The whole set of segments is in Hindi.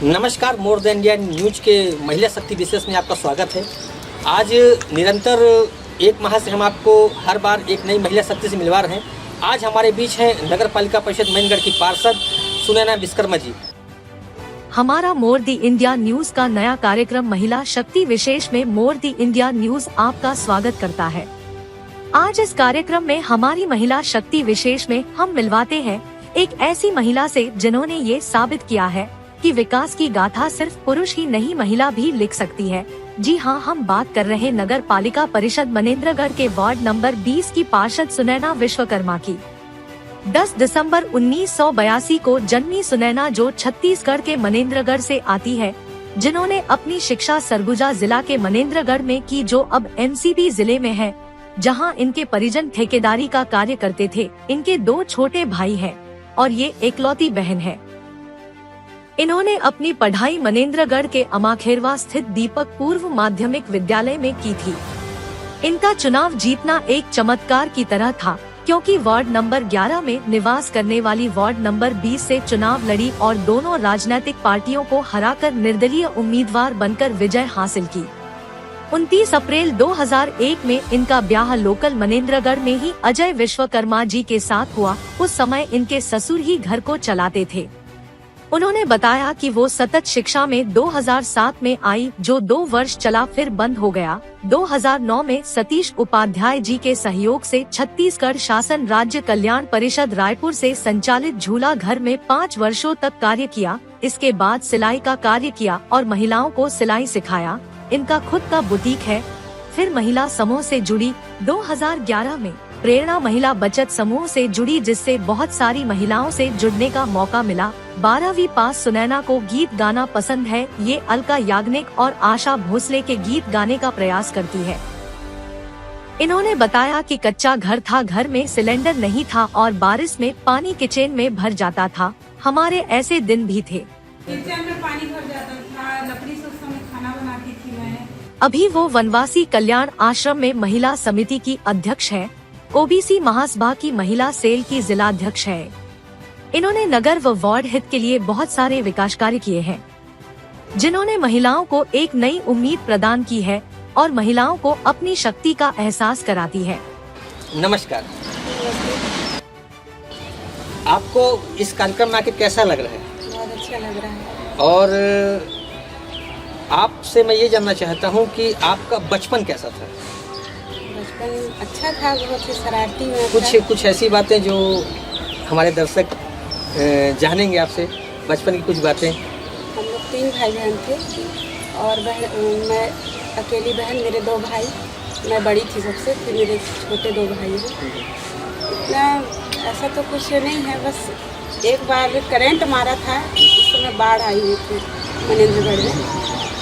नमस्कार, मोर द इंडिया न्यूज के महिला शक्ति विशेष में आपका स्वागत है। आज निरंतर एक माह से हम आपको हर बार एक नई महिला शक्ति से मिलवा रहे हैं। आज हमारे बीच हैं नगर पालिका परिषद महेंद्रगढ़ की पार्षद सुनैना विश्वकर्मा जी। हमारा मोर द इंडिया न्यूज का नया कार्यक्रम महिला शक्ति विशेष में मोर द इंडिया न्यूज आपका स्वागत करता है। आज इस कार्यक्रम में हमारी महिला शक्ति विशेष में हम मिलवाते हैं एक ऐसी महिला से जिन्होंने ये साबित किया है कि विकास की गाथा सिर्फ पुरुष ही नहीं महिला भी लिख सकती है। जी हाँ, हम बात कर रहे नगर पालिका परिषद महेंद्रगढ़ के वार्ड नंबर 20 की पार्षद सुनैना विश्वकर्मा की। 10 दिसंबर 1982 को जन्मी सुनैना जो छत्तीसगढ़ के मनेंद्रगढ़ से आती है, जिन्होंने अपनी शिक्षा सरगुजा जिला के मनेंद्रगढ़ में की, जो अब एमसीबी जिले में है, जहां इनके परिजन ठेकेदारी का कार्य करते थे। इनके 2 छोटे भाई हैं और ये एकलौती बहन है। इन्होंने अपनी पढ़ाई मनेंद्रगढ़ के अमाखेरवा स्थित दीपक पूर्व माध्यमिक विद्यालय में की थी। इनका चुनाव जीतना एक चमत्कार की तरह था, क्योंकि वार्ड नंबर 11 में निवास करने वाली वार्ड नंबर 20 से चुनाव लड़ी और दोनों राजनीतिक पार्टियों को हराकर निर्दलीय उम्मीदवार बनकर विजय हासिल की। 29 अप्रैल 2001 में इनका ब्याह लोकल मनेंद्रगढ़ में ही अजय विश्वकर्मा जी के साथ हुआ। उस समय इनके ससुर ही घर को चलाते थे। उन्होंने बताया कि वो सतत शिक्षा में 2007 में आई, जो 2 वर्ष चला फिर बंद हो गया। 2009 में सतीश उपाध्याय जी के सहयोग से छत्तीसगढ़ शासन राज्य कल्याण परिषद रायपुर से संचालित झूला घर में 5 वर्षों तक कार्य किया। इसके बाद सिलाई का कार्य किया और महिलाओं को सिलाई सिखाया। इनका खुद का बुटीक है। फिर महिला समूह से जुड़ी। 2011 में प्रेरणा महिला बचत समूह से जुड़ी, जिससे बहुत सारी महिलाओं से जुड़ने का मौका मिला। 12वीं पास सुनैना को गीत गाना पसंद है। ये अलका याग्निक और आशा भोसले के गीत गाने का प्रयास करती है। इन्होंने बताया कि कच्चा घर था, घर में सिलेंडर नहीं था और बारिश में पानी किचन में भर जाता था। हमारे ऐसे दिन भी थे। किचन में पानी भर जाता था, लकड़ी से उस समय खाना बनाती थी मैं। अभी वो वनवासी कल्याण आश्रम में महिला समिति की अध्यक्ष है। ओबीसी महासभा की महिला सेल की जिलाध्यक्ष है। इन्होंने नगर व वार्ड हित के लिए बहुत सारे विकास कार्य किए हैं, जिन्होंने महिलाओं को एक नई उम्मीद प्रदान की है और महिलाओं को अपनी शक्ति का एहसास कराती है। नमस्कार, आपको इस कार्यक्रम में आके कैसा लग रहा है? बहुत अच्छा लग रहा है। और आपसे मैं ये जानना चाहता हूँ कि आपका बचपन कैसा था? बचपन अच्छा था, बहुत ही शरारती में था। कुछ ऐसी बातें जो हमारे दर्शक जानेंगे आपसे, बचपन की कुछ बातें। हम लोग 3 भाई बहन थे और मैं अकेली बहन, मेरे 2 भाई, मैं बड़ी थी सबसे, फिर मेरे छोटे 2 भाई हैं। इतना ऐसा तो कुछ नहीं है, बस एक बार करंट मारा था। उस समय बाढ़ आई हुई थी मनेंद्रगढ़ में,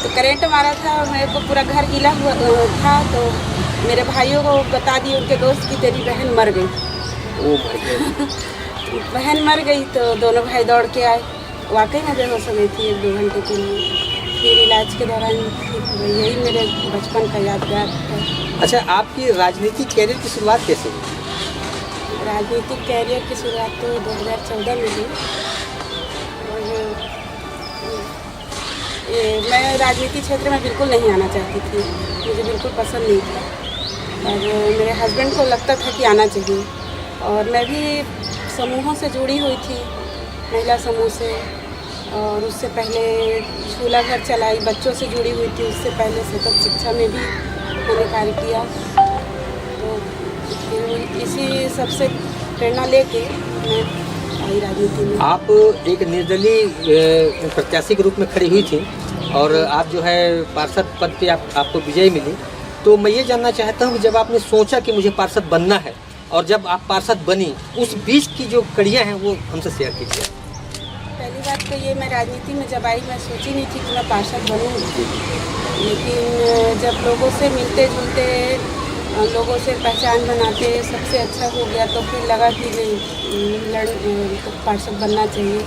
तो करंट मारा था और मेरे को पूरा घर गीला हुआ था। तो मेरे भाइयों को बता दिए उनके दोस्त की तेरी बहन मर गई। बहन मर गई तो दोनों भाई दौड़ के आए। वाकई में बेहोश हो गई थी 1-2 घंटे के लिए। फिर इलाज के दौरान ठीक हो गई। यही मेरे बचपन का यादगार है। अच्छा, आपकी राजनीतिक कैरियर की शुरुआत कैसे हुई? राजनीतिक कैरियर की शुरुआत तो 2014 में हुई। और मैं राजनीतिक क्षेत्र में बिल्कुल नहीं आना चाहती थी, मुझे बिल्कुल पसंद नहीं था। और मेरे हस्बैंड को लगता था कि आना चाहिए। और मैं भी समूहों से जुड़ी हुई थी, महिला समूह से, और उससे पहले झूला घर चलाई, बच्चों से जुड़ी हुई थी। उससे पहले सतत शिक्षा में भी मैंने कार्य किया। तो फिर इसी सबसे प्रेरणा लेके मैं आई राजनीति में। आप एक निर्दलीय प्रत्याशी के रूप में खड़ी हुई थी और आप जो है पार्षद पद पे आपको विजय मिली। तो मैं ये जानना चाहता हूँ कि जब आपने सोचा कि मुझे पार्षद बनना है और जब आप पार्षद बनी, उस बीच की जो कड़ियाँ हैं वो हमसे शेयर कीजिए। पहली बात तो ये, मैं राजनीति में जब आई मैं सोची नहीं थी कि मैं पार्षद बनूँगी। लेकिन जब लोगों से मिलते जुलते, लोगों से पहचान बनाते सबसे अच्छा हो गया, तो फिर लगा कि नहीं, पार्षद बनना चाहिए।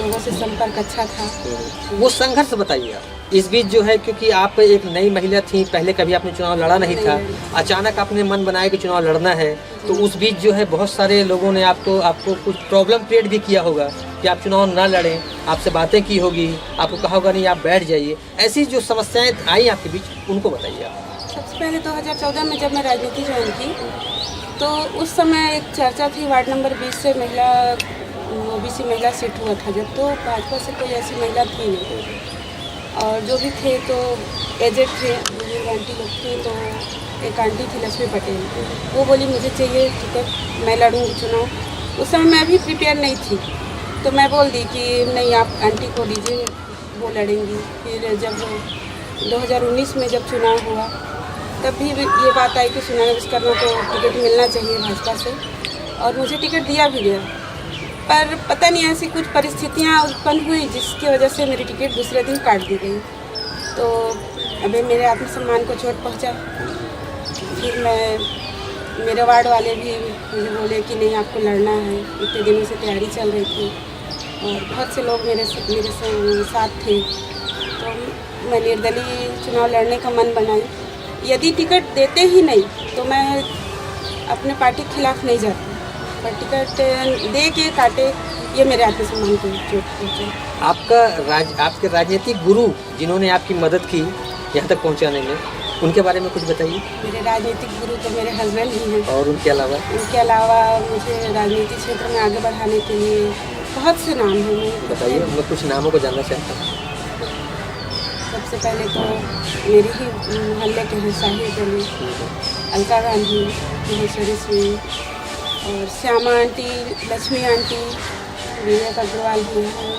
लोगों से संपर्क अच्छा था। वो संघर्ष बताइए आप इस बीच जो है, क्योंकि आप एक नई महिला थी, पहले कभी आपने चुनाव लड़ा नहीं था, अचानक आपने मन बनाया कि चुनाव लड़ना है। तो उस बीच जो है बहुत सारे लोगों ने आपको कुछ प्रॉब्लम क्रिएट भी किया होगा। कि आप चुनाव ना लड़ें, आपसे बातें की होगी, आपको कहा होगा नहीं आप बैठ जाइए, ऐसी जो समस्याएं आई आपके बीच उनको बताइए आप। सबसे पहले 2014 में जब मैं राजनीति ज्वाइन की तो उस समय एक चर्चा थी वार्ड नंबर 20 से महिला ओबीसी महिला सीट हुआ था जब, तो भाजपा से कोई ऐसी महिला थी नहीं, और जो भी थे तो एजेड थे, बुजुर्ग आंटी लोग थे। तो एक आंटी थी लक्ष्मी पटेल, वो बोली मुझे चाहिए टिकट, मैं लड़ूंगी चुनाव। उस समय मैं भी प्रिपेयर नहीं थी, तो मैं बोल दी कि नहीं आप आंटी को दीजिए, वो लड़ेंगी। फिर जब 2019 में जब चुनाव हुआ तब भी ये बात आई कि सुनैना विश्वकर्मा को टिकट मिलना चाहिए भाजपा से, और मुझे टिकट दिया भी गया। पर पता नहीं ऐसी कुछ परिस्थितियाँ उत्पन्न हुई जिसकी वजह से मेरी टिकट दूसरे दिन काट दी गई। तो अभी मेरे आत्मसम्मान को चोट पहुँचा। फिर मेरे वार्ड वाले भी मुझे बोले कि नहीं आपको लड़ना है, इतने दिनों से तैयारी चल रही थी और बहुत से लोग मेरे साथ थे। तो मैं निर्दलीय चुनाव लड़ने का मन बनाई। यदि टिकट देते ही नहीं तो मैं अपने पार्टी के खिलाफ नहीं जाती, पर टिकट दे के काटे, ये मेरे आत्मसम्मान को चोट पहुँचे। आपके राजनीतिक गुरु जिन्होंने आपकी मदद की यहाँ तक पहुँचाने में, उनके बारे में कुछ बताइए। मेरे राजनीतिक गुरु तो मेरे हस्बैंड ही हैं। और उनके अलावा मुझे राजनीतिक क्षेत्र में आगे बढ़ाने के लिए बहुत से नाम हैं। बताइए, मैं कुछ नामों को जानना चाहता हूँ। सबसे पहले तो मेरे ही मोहल्ले के हैं साहिर अली, अलका गांधी, महेश्वरी सिंह और श्यामा आंटी, लक्ष्मी आंटी, विवेक अग्रवाल जी हैं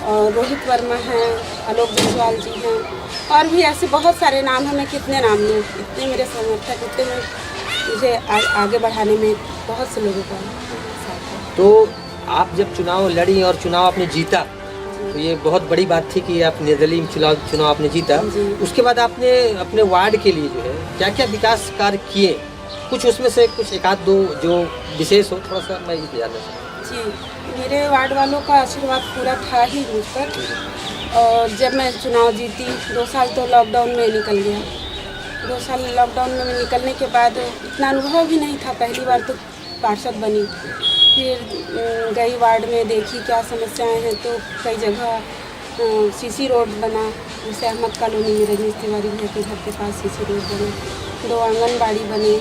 और रोहित वर्मा हैं, आलोक जायसवाल जी हैं, और भी ऐसे बहुत सारे नाम हैं। मैं कितने नाम लूँ, इतने मेरे समर्थक, इतने मुझे आगे बढ़ाने में बहुत से लोगों का साथ है। तो आप जब चुनाव लड़ी और चुनाव आपने जीता, तो ये बहुत बड़ी बात थी कि आप निर्दलीय चुनाव आपने जीता। उसके बाद आपने अपने वार्ड के लिए जो है क्या क्या विकास कार्य किए, कुछ उसमें से कुछ एक आध दो जो विशेष हो, थोड़ा सा मैं ये जानना चाहूँ। जी, मेरे वार्ड वालों का आशीर्वाद पूरा था ही मुझ पर। और जब मैं चुनाव जीती 2 साल तो लॉकडाउन में निकल गया। 2 साल लॉकडाउन में निकलने के बाद इतना अनुभव भी नहीं था, पहली बार तो पार्षद बनी। फिर गई वार्ड में, देखी क्या समस्याएं हैं, तो कई जगह सीसी रोड बना, जैसे अहमद कॉलोनी में रजनीश तिवारी भैया के घर के पास सीसी रोड बने, 2 आंगनबाड़ी बने,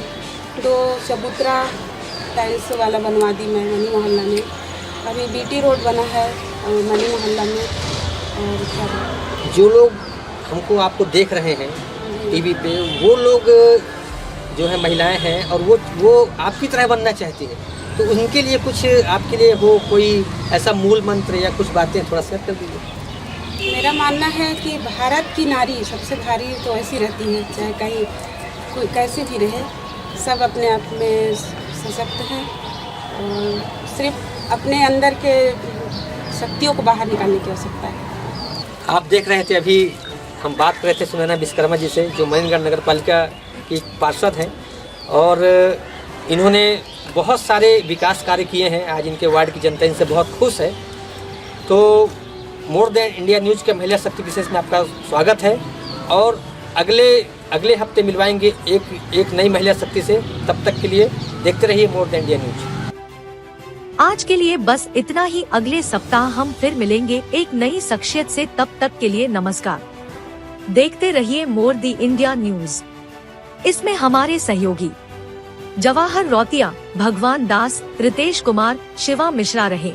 2 चबूतरा टाइल्स वाला बनवा दी मैं मनी मोहल्ला में। अभी बीटी रोड बना है मनी मोहल्ला में। और जो लोग आपको देख रहे हैं टीवी पे, वो लोग जो है महिलाएं हैं और वो आपकी तरह बनना चाहती हैं, तो उनके लिए कुछ आपके लिए हो कोई ऐसा मूल मंत्र या कुछ बातें थोड़ा शेयर कर दीजिए। मेरा मानना है कि भारत की नारी सबसे भारी तो ऐसी रहती है, चाहे कहीं कोई कैसे भी रहे, सब अपने आप में सशक्त हैं और सिर्फ अपने अंदर के शक्तियों को बाहर निकालने की आवश्यकता है। आप देख रहे थे, अभी हम बात कर रहे थे सुनैना विश्वकर्मा जी से, जो महेंद्रगढ़ नगर पालिका की पार्षद हैं और इन्होंने बहुत सारे विकास कार्य किए हैं। आज इनके वार्ड की जनता इनसे बहुत खुश है। तो मोर देन इंडिया न्यूज़ के महिला शक्ति विशेष में आपका स्वागत है और अगले हफ्ते मिलवाएंगे एक नई महिला शक्ति से। तब तक के लिए देखते रहिए मोर देन इंडिया न्यूज़। आज के लिए बस इतना ही। अगले सप्ताह हम फिर मिलेंगे एक नई शख्सियत से। तब तक के लिए नमस्कार। देखते रहिए मोर दी इंडिया न्यूज़। इसमें हमारे सहयोगी जवाहर रौतिया, भगवान दास, रितेश कुमार, शिवा मिश्रा रहे।